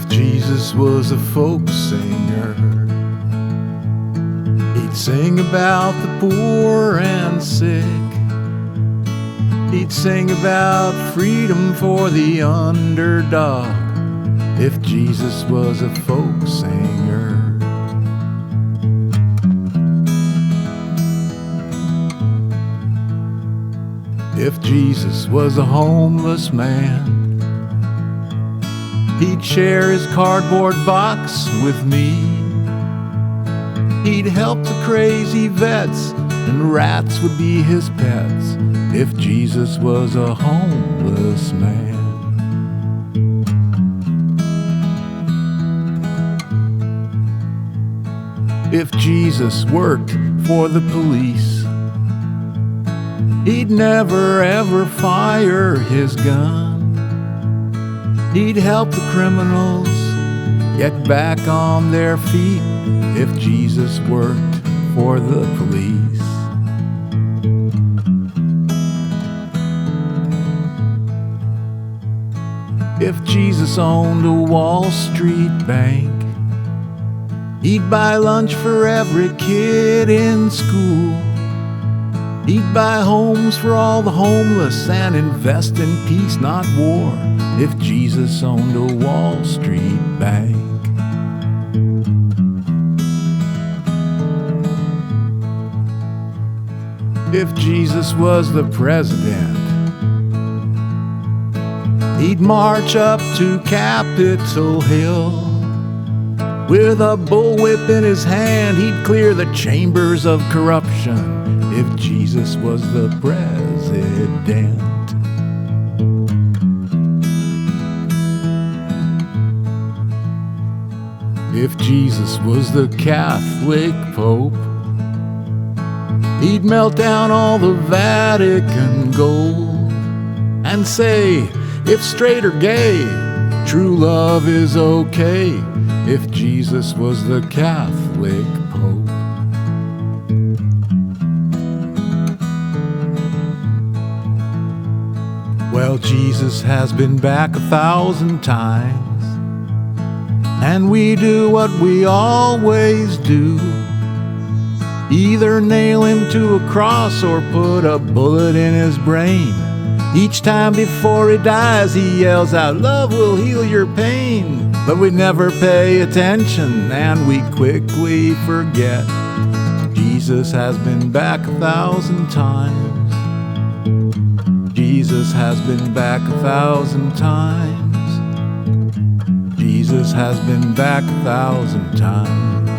If Jesus was a folk singer, he'd sing about the poor and sick. He'd sing about freedom for the underdog. If Jesus was a folk singer. If Jesus was a homeless man, he'd share his cardboard box with me. He'd help the crazy vets, and rats would be his pets. If Jesus was a homeless man. If Jesus worked for the police, he'd never ever fire his gun. He'd help the criminals get back on their feet. If Jesus worked for the police. If Jesus owned a Wall Street bank, he'd buy lunch for every kid in school. He'd buy homes for all the homeless and invest in peace, not war. If Jesus owned a Wall Street bank. If Jesus was the president, he'd march up to Capitol Hill. With a bullwhip in his hand, he'd clear the chambers of corruption. If Jesus was the president. If Jesus was the Catholic Pope, he'd melt down all the Vatican gold and say, if straight or gay, true love is okay. If Jesus was the Catholic Pope. Well, Jesus has been back 1,000 times, and we do what we always do. Either nail him to a cross or put a bullet in his brain. Each time before he dies, he yells out, "Love will heal your pain." But we never pay attention, and we quickly forget. Jesus has been back 1,000 times. Jesus has been back 1,000 times. Jesus has been back 1,000 times.